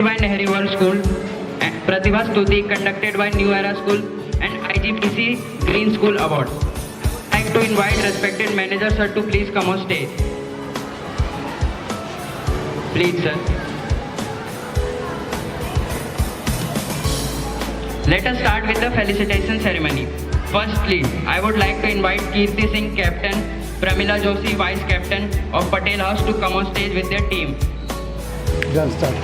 by Nehru World School, and Pratibha Stuti conducted by New Era School and IGPC Green School Award. I'd like to invite respected manager sir to please come on stage. Please sir. Let us start with the felicitation ceremony. Firstly, I would like to invite Kirti Singh, captain, Pramila Joshi, vice captain of Patel House to come on stage with their team. Done, start.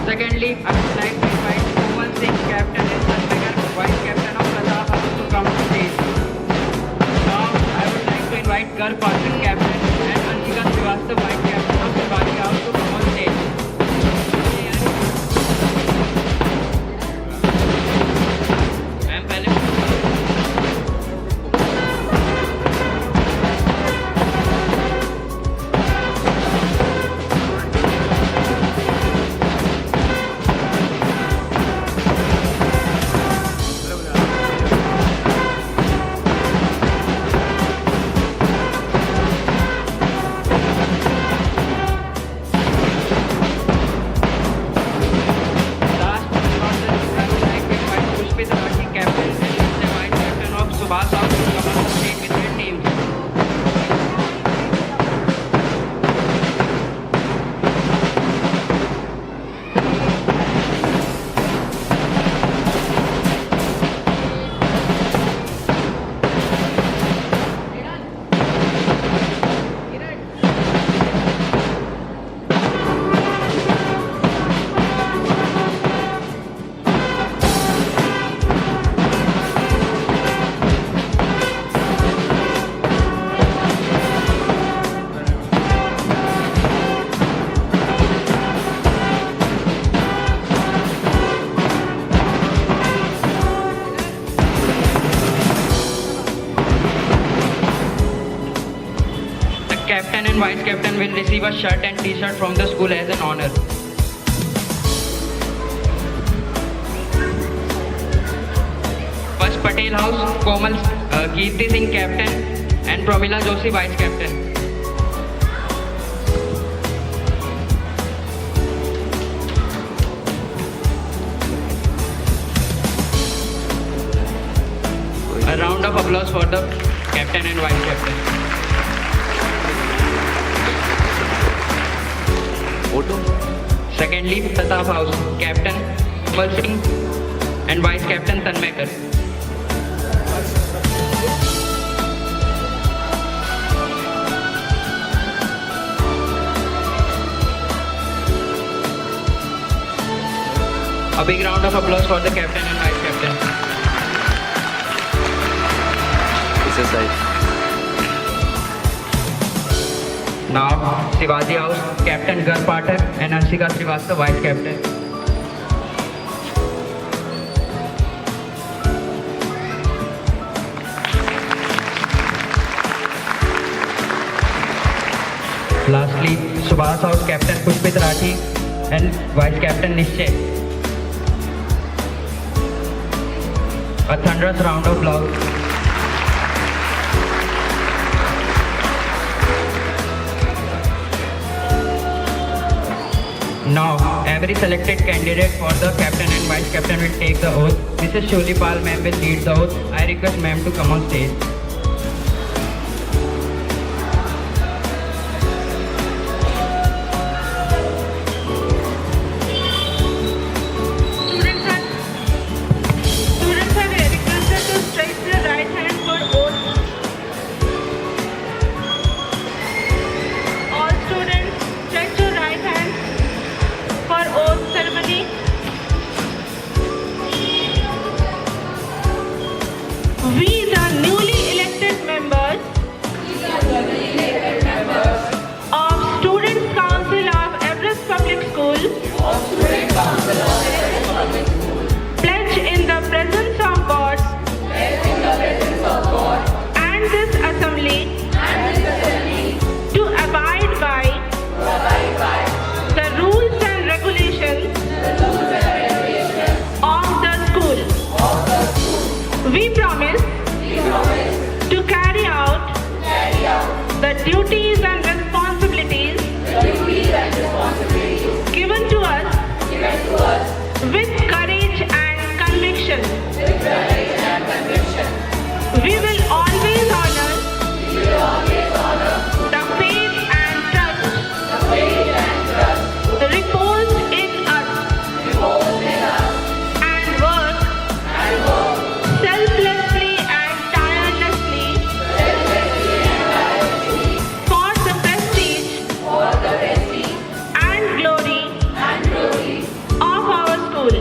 Secondly, I would like to invite Komal Singh, captain and Chandigarh, vice captain of Pratap House to come on stage. Now, I would like to invite Gar Pathak, captain and Anshika Srivastava, vice captain of Shivaji House to come on stage. Ma'am, पहले captain and vice captain will receive a shirt and t-shirt from the school as an honor. First Patel House, Komal Kirti Singh, captain and Pramila Joshi, vice captain. A round of applause for the captain and vice captain. Secondly, Pratap House, captain Komal Singh and vice captain Tanmaykar. A big round of applause for the captain and vice captain. This is right. Now, Shivaji House, captain Gar Pathak and Anshika Srivastava, vice captain. Lastly, Subhas House, captain Pushpit Rathi and vice captain Nishchay. A thunderous round of applause. Now, every selected candidate for the captain and vice captain will take the oath. Mrs. Shulipal ma'am will lead the oath. I request ma'am to come on stage. Students are requested to stretch their right hand for oath. All students stretch your right hand for oath ceremony. pledge in the presence of God and this assembly to abide by the rules and regulations of the school. We promise to carry out the duties and responsibilities given to us with courage and conviction. We will always honor the faith and trust reposed in us and work selflessly and tirelessly for the prestige and glory of our school.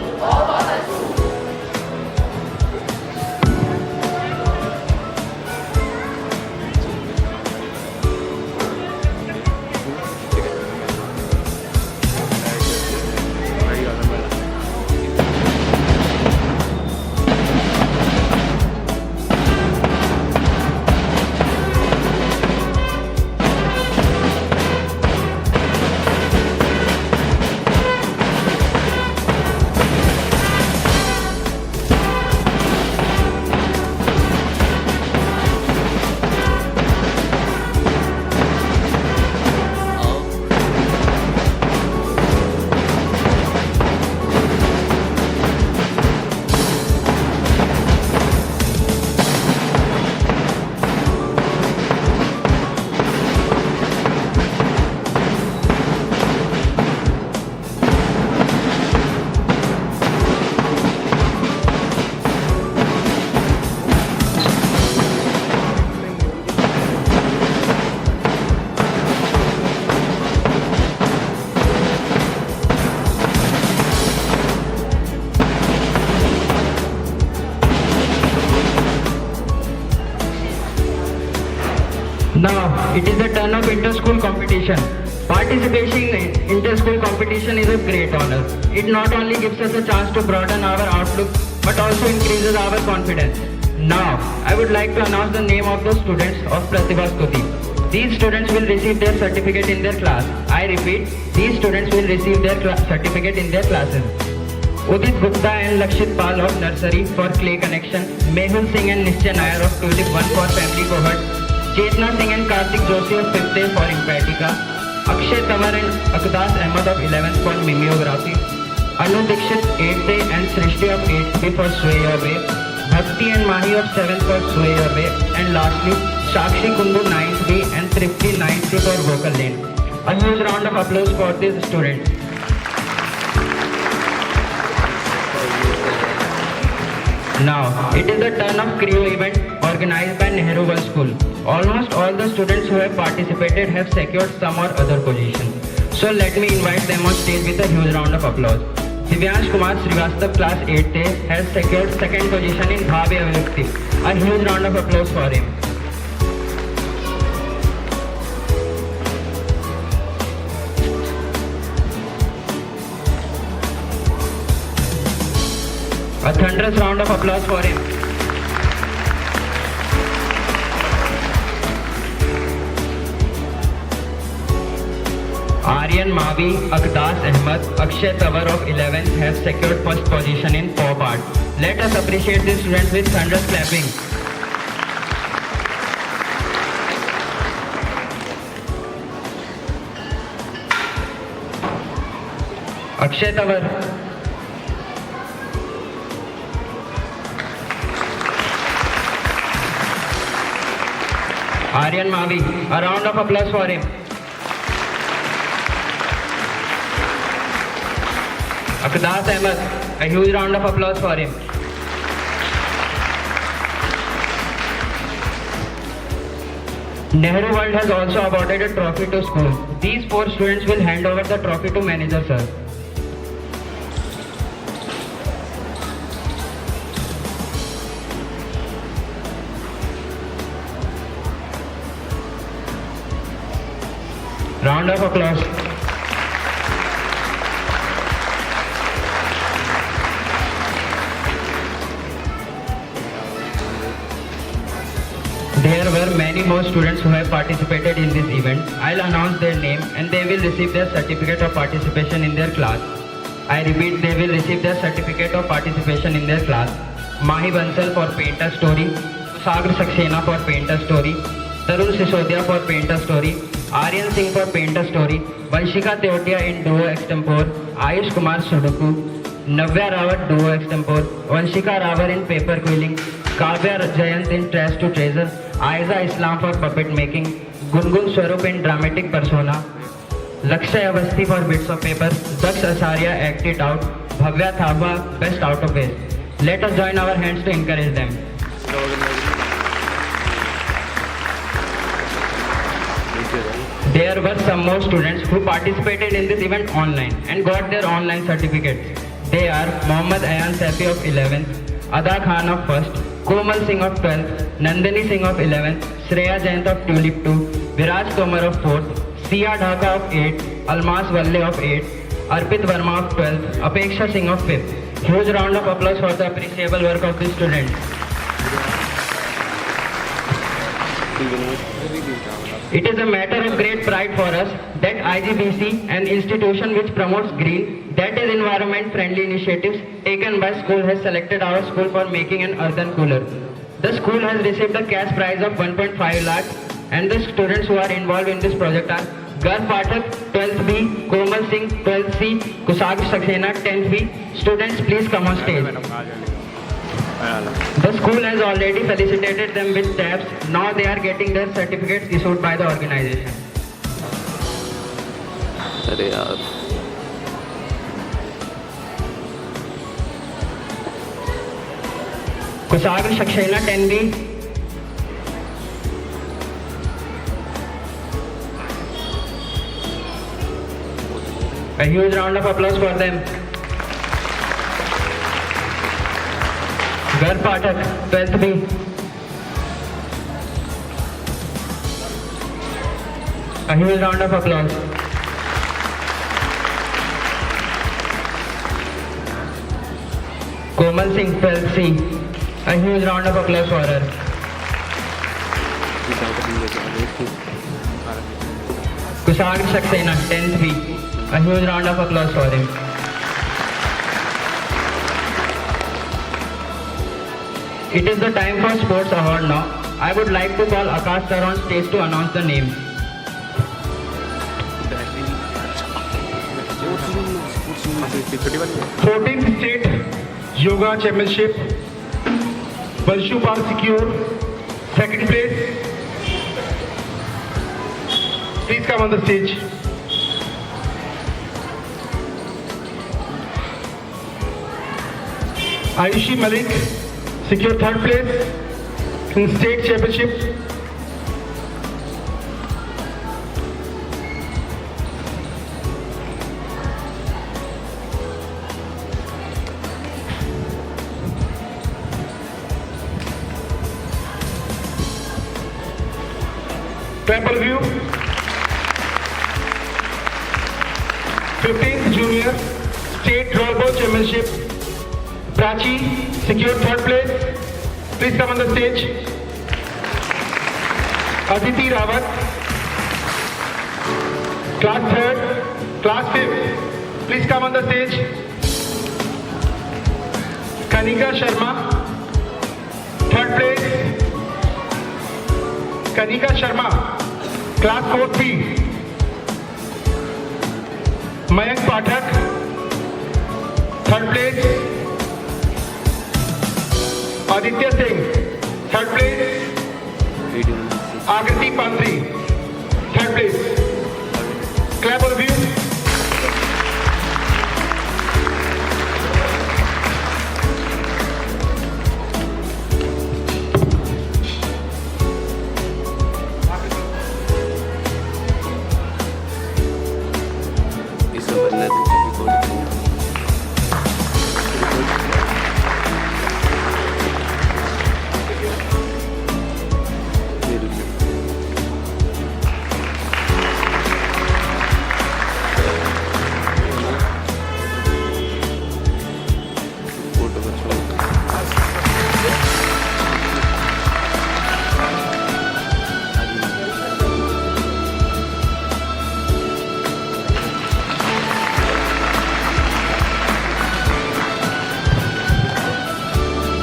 Now, it is the turn of inter-school competition. Participating in inter-school competition is a great honor. It not only gives us a chance to broaden our outlook, but also increases our confidence. Now, I would like to announce the name of the students of Pratibha Stuti. These students will receive their certificate in their class. I repeat, these students will receive their certificate in their classes. Udit Gupta and Lakshit Pal of Nursery for Clay Connection, Mehul Singh and Nischay Nair of Tulip 1 for Family Cohort, Chetna Singh and Karthik Joshi of 5th A for Empatica, Akshay Tamar and Akdas Ahmed of 11th for Mimeography, Anu Dikshit 8th A and Srishti of 8th B for Sway Your Way, Bhakti and Mahi of 7th for Sway Your Way, and lastly, Shakshi Kundu 9th B and Tripti 9th C for Vocal Lane. A huge round of applause for these students. Now, it is the turn of Creo event organized by Nehru Girls School. Almost all the students who have participated have secured some or other position. So let me invite them on stage with a huge round of applause. Divyansh Kumar Srivastav, class 8th A, has secured second position in Bhavi Avyakti. A huge round of applause for him. A thunderous round of applause for him. Aryan Mavi, Akdas Ahmed, Akshay Tawar of 11th have secured first position in pop art. Let us appreciate these students with thunderous clapping. Akshay Tawar. Aryan Mavi, a round of applause for him. Akdas Ahmed, a huge round of applause for him. Nehru World has also awarded a trophy to school. These 4 students will hand over the trophy to manager sir. Round of applause. many more students who have participated in this event. I'll announce their name and they will receive their certificate of participation in their class. I repeat, they will receive their certificate of participation in their class. Mahi Bansal for Paint a Story, Sagar Saxena for Paint a Story, Tarun Sisodia for Paint a Story, Aryan Singh for Paint a Story, Vanshika Teotia in Duo Extempore, Ayush Kumar Sudoku, Navya Rawat Duo Extempore, Vanshika Rawar in Paper Quilling, Kavya Jayant in Trash to Treasure, Aiza Islam for Puppet Making, Gungun Swarup in Dramatic Persona, Lakshay Avasthi for Bits of Paper, Daksh Asaria Act It Out, Bhavya Thapa Best Out of Waste. Let us join our hands to encourage them. There were some more students who participated in this event online and got their online certificates. They are Mohammad Ayan Safi of 11th, Ada Khan of 1st, Komal Singh of 12th, Nandini Singh of 11th, Shreya Jain of Tulip 2, Viraj Tomar of 4th, Sia Dhaka of 8th, Almas Valle of 8th, Arpit Verma of 12th, Apeksha Singh of 5th. Huge round of applause for the appreciable work of these students. It is a matter of great pride for us that IGBC, an institution which promotes green, that is environment-friendly initiatives taken by school, has selected our school for making an earthen cooler. The school has received a cash prize of 1.5 lakh and the students who are involved in this project are Garv Pathak, 12th B, Komal Singh, 12th C, Kusag Saxena, 10th B. Students, please come on stage. The school has already felicitated them with tabs. Now they are getting their certificates issued by the organization. अरे यार Kusag Saxena, 10B. A huge round of applause for them. Garv Pathak, 12th B. A huge round of applause. Komal Singh, 12th C. A huge round of applause for her. Kusag Saxena, 10th B. A huge round of applause for him. It is the time for sports award now. I would like to call Akash sir on stage to announce the names. 14th State Yoga Championship, Banshu Park Secure, second place. Please come on the stage. Ayushi Malik, secure third place in state championship. Temple View, 15th Junior State Rollerball Championship. Prachi secured third place. Please come on the stage. Aditi Rawat, class 3rd, class 5th. Please come on the stage. Kanika Sharma, third place. Kanika Sharma, class 4th B. Mayank Pathak, third place. Aditya Singh, third place. Agriti Pantri, third place. Clap all of you. इसको बनने दो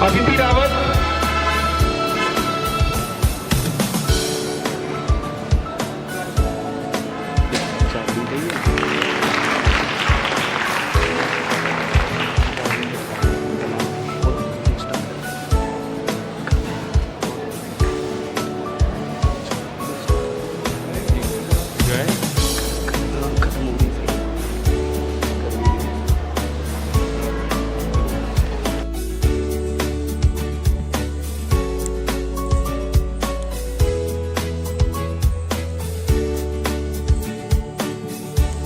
Aditi Rawat,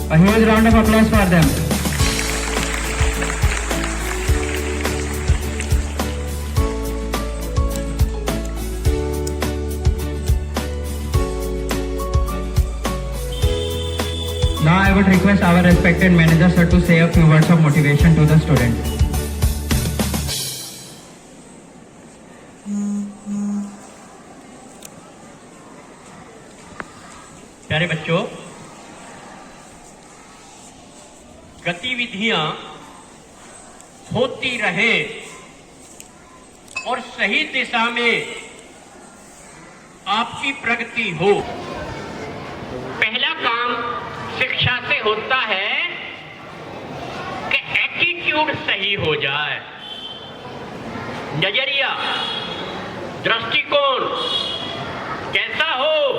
A huge round of applause for them. Now I would request our respected manager sir to say a few words of motivation to the students. प्यारे बच्चों, गतिविधियां होती रहे और सही दिशा में आपकी प्रगति हो। पहला काम शिक्षा से होता है कि एटीट्यूड सही हो जाए, नजरिया, दृष्टिकोण कैसा हो,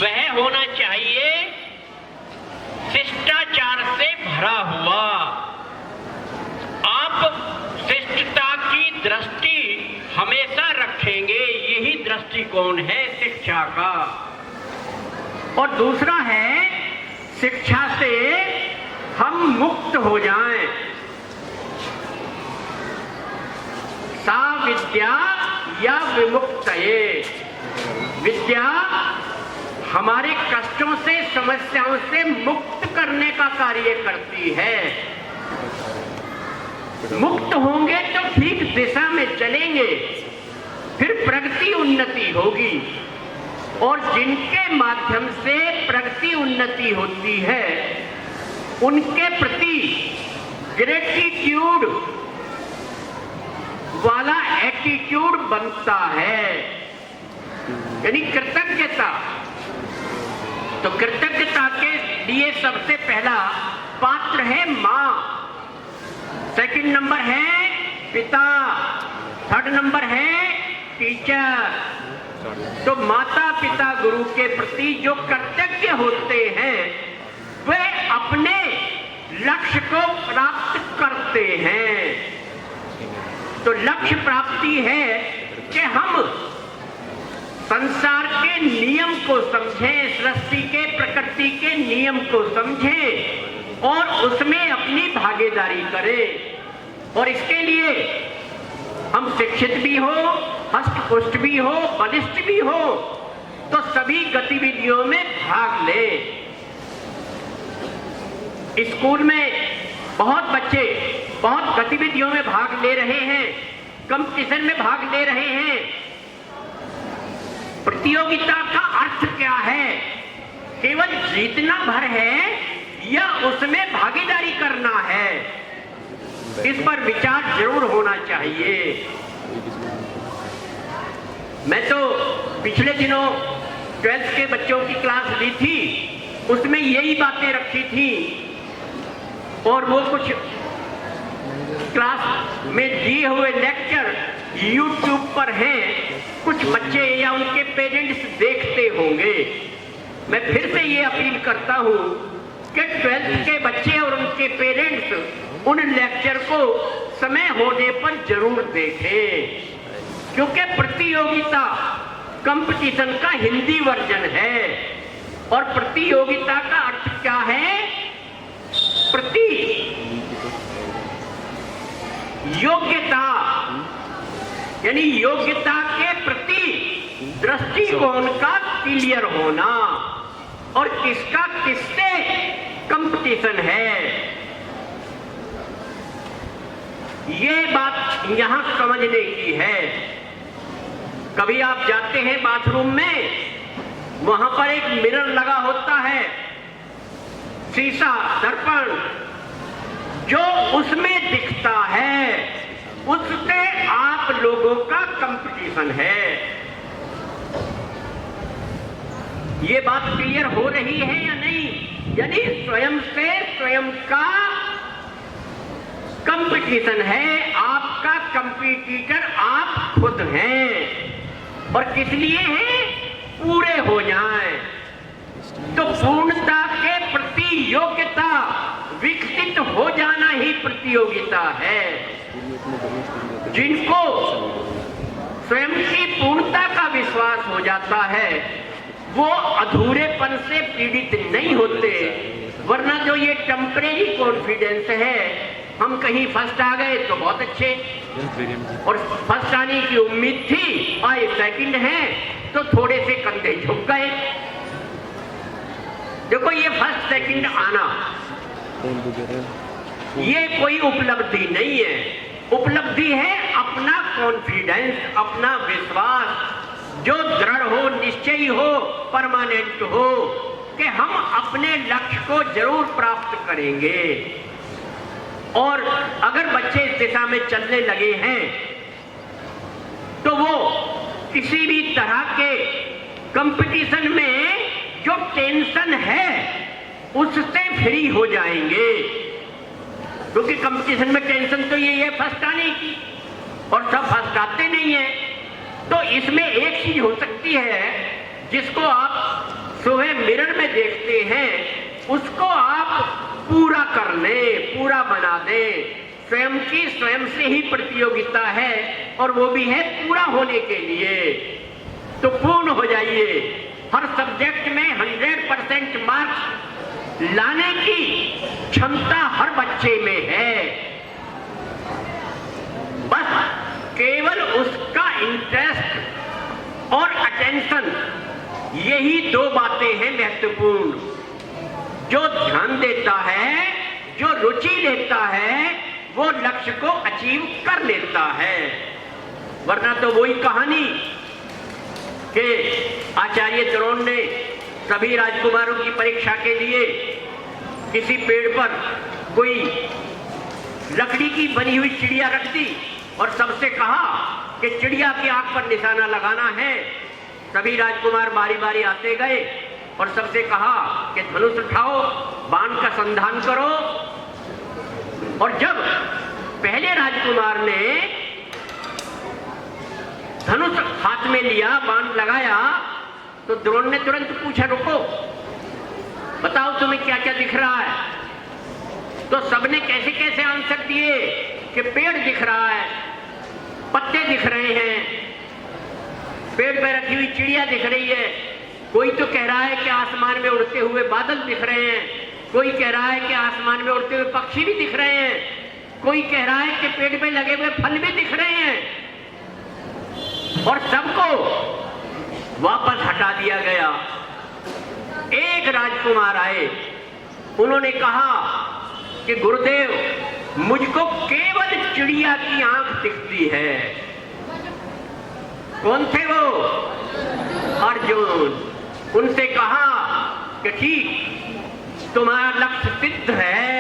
वह होना चाहिए शिष्टाचार से भरा हुआ। आप शिष्टता की दृष्टि हमेशा रखेंगे, यही दृष्टिकोण है शिक्षा का। और दूसरा है, शिक्षा से हम मुक्त हो जाएं। सा विद्या या विमुक्तये, विद्या हमारे कष्टों से, समस्याओं से मुक्त करने का कार्य करती है। मुक्त होंगे तो ठीक दिशा में चलेंगे, फिर प्रगति उन्नति होगी। और जिनके माध्यम से प्रगति उन्नति होती है, उनके प्रति ग्रेटिट्यूड वाला एटीट्यूड बनता है, यानी कृतज्ञता। तो कृतज्ञता के लिए सबसे पहला पात्र है माँ, सेकंड नंबर है पिता, थर्ड नंबर है टीचर। तो माता पिता गुरु के प्रति जो कृतज्ञ होते हैं, वे अपने लक्ष्य को प्राप्त करते हैं। तो लक्ष्य प्राप्ति है कि हम संसार के नियम को समझें, सृष्टि के, प्रकृति के नियम को समझें और उसमें अपनी भागीदारी करें। और इसके लिए हम शिक्षित भी हो, हष्ट-पुष्ट भी हो, बलिष्ठ भी हो, तो सभी गतिविधियों में भाग लें। स्कूल में बहुत बच्चे बहुत गतिविधियों में भाग ले रहे हैं, कंपटीशन में भाग ले रहे हैं। प्रतियोगिता का अर्थ क्या है? केवल जीतना भर है या उसमें भागीदारी करना है? इस पर विचार जरूर होना चाहिए। मैं तो पिछले दिनों 12th के बच्चों की क्लास ली थी, उसमें यही बातें रखी थी। और वो कुछ क्लास में दिए हुए लेक्चर YouTube पर हैं, कुछ बच्चे या उनके पेरेंट्स देखते होंगे। मैं फिर से ये अपील करता हूँ कि 12th के बच्चे और उनके पेरेंट्स उन लेक्चर को समय होने पर जरूर देखें, क्योंकि प्रतियोगिता कंपटीशन का हिंदी वर्जन है। और प्रतियोगिता का अर्थ क्या है? प्रति योग्यता, यानी योग्यता के प्रति दृष्टिकोण का क्लियर होना, और किसका किससे कंपटीशन है, ये बात यहां समझने की है। कभी आप जाते हैं बाथरूम में, वहां पर एक मिरर लगा होता है, शीशा, दर्पण, जो उसमें दिखता है उससे आप लोगों का कंपटीशन है। ये बात क्लियर हो रही है या नहीं? यानी स्वयं से स्वयं का कंपटीशन है, आपका कंपटीटर आप खुद हैं। और किस लिए हैं? पूरे हो जाएं। तो पूर्णता के प्रति योग्यता विकसित हो जाना ही प्रतियोगिता है। जिनको स्वयं की पूर्णता का विश्वास हो जाता है वो अधूरेपन से पीड़ित नहीं होते। वरना जो ये टेम्परेरी कॉन्फिडेंस है, हम कहीं फर्स्ट आ गए तो बहुत अच्छे, और फर्स्ट आने की उम्मीद थी, आए सेकंड हैं तो थोड़े से कंधे झुक गए। देखो ये फर्स्ट सेकंड आना ये कोई उपलब्धि नहीं है। उपलब्धि है अपना कॉन्फिडेंस, अपना विश्वास जो दृढ़ हो, निश्चयी हो, परमानेंट हो कि हम अपने लक्ष्य को जरूर प्राप्त करेंगे। और अगर बच्चे इस दिशा में चलने लगे हैं तो वो किसी भी तरह के कंपटीशन में जो टेंशन है उससे फ्री हो जाएंगे। क्योंकि कंपटीशन में टेंशन तो यही है फर्स्ट आने की, और सब फर्स्ट आते नहीं है। तो इसमें एक चीज हो सकती है जिसको आप सुबह मिरर में देखते हैं उसको आप पूरा कर लें, पूरा बना दें। स्वयं की स्वयं से ही प्रतियोगिता है और वो भी है पूरा होने के लिए। तो पूर्ण हो जाइए। हर सब्जेक्ट में 100% मार्क्स लाने की क्षमता हर बच्चे में है। बस केवल उसका इंटरेस्ट और अटेंशन, यही दो बातें हैं महत्वपूर्ण। जो ध्यान देता है, जो रुचि लेता है, वो लक्ष्य को अचीव कर लेता है। वरना तो वही कहानी कि आचार्य द्रोण ने सभी राजकुमारों की परीक्षा के लिए किसी पेड़ पर कोई लकड़ी की बनी हुई चिड़िया रख दी और सबसे कहा कि चिड़िया की आंख पर निशाना लगाना है। सभी राजकुमार बारी बारी आते गए और सबसे कहा कि धनुष उठाओ, बाण का संधान करो। और जब पहले राजकुमार ने धनुष हाथ में लिया, बाण लगाया, तो द्रोण ने तुरंत पूछा, रुको, बताओ तुम्हें क्या क्या दिख रहा है? तो सबने कैसे कैसे आंसर दिए कि पेड़ दिख रहा है, पत्ते दिख रहे हैं, पेड़ पे रखी हुई चिड़िया दिख रही है, कोई तो कह रहा है कि आसमान में उड़ते हुए बादल दिख रहे हैं, कोई कह रहा है कि आसमान में उड़ते हुए पक्षी भी दिख रहे हैं, कोई कह रहा है कि पेड़ पे लगे हुए फल भी दिख रहे हैं। और सबको वापस हटा दिया गया। एक राजकुमार आए, उन्होंने कहा कि गुरुदेव, मुझको केवल चिड़िया की आंख दिखती है। कौन थे वो? अर्जुन। उनसे कहा कि ठीक, तुम्हारा लक्ष्य सिद्ध है,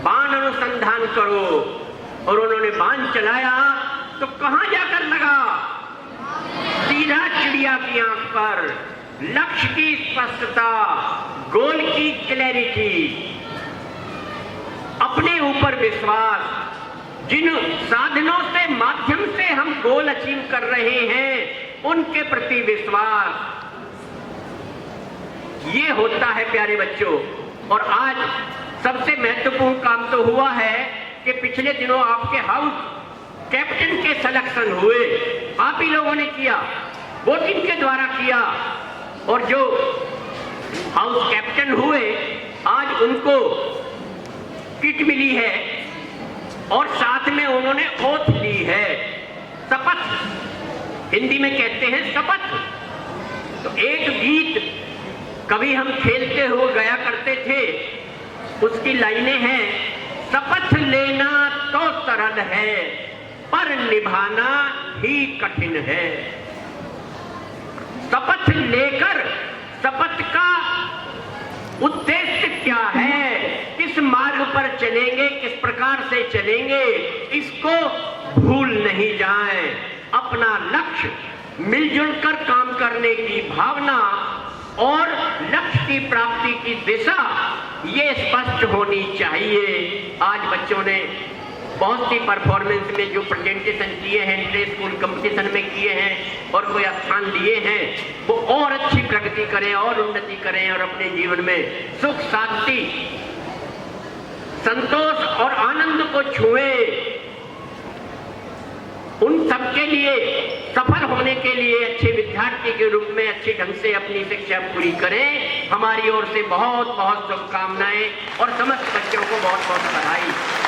बाण अनुसंधान करो। और उन्होंने बाण चलाया तो कहां जाकर लगा? सीधा चिड़िया की आंख पर। लक्ष्य की स्पष्टता, गोल की क्लैरिटी, अपने ऊपर विश्वास, जिन साधनों से माध्यम से हम गोल अचीव कर रहे हैं उनके प्रति विश्वास, ये होता है प्यारे बच्चों। और आज सबसे महत्वपूर्ण काम तो हुआ है कि पिछले दिनों आपके हाउस कैप्टन के सिलेक्शन हुए, आप ही लोगों ने किया, वोटिंग के द्वारा किया। और जो हाउस कैप्टन हुए आज उनको किट मिली है और साथ में उन्होंने ओथ ली है, शपथ, हिंदी में कहते हैं शपथ। तो एक गीत कभी हम खेलते हुए गाया करते थे, उसकी लाइनें हैं, शपथ लेना तो सरल है पर निभाना ही कठिन है। शपथ लेकर शपथ का उद्देश्य क्या है, किस मार्ग पर चलेंगे, किस प्रकार से चलेंगे, इसको भूल नहीं जाएं। अपना लक्ष्य मिलजुल कर काम करने की भावना और लक्ष्य की प्राप्ति की दिशा ये स्पष्ट होनी चाहिए। आज बच्चों ने बहुत सी परफॉर्मेंस में जो प्रेजेंटेशन किए हैं, इंटर स्कूल कंपटीशन में किए हैं और कोई स्थान लिए हैं, वो और अच्छी प्रगति करें और उन्नति करें और अपने जीवन में सुख शांति संतोष और आनंद को छुएं। उन सबके लिए सफल होने के लिए अच्छे विद्यार्थी के रूप में अच्छे ढंग से अपनी शिक्षा पूरी करें। हमारी ओर से बहुत बहुत शुभकामनाएं और समस्त बच्चों को बहुत बहुत बधाई।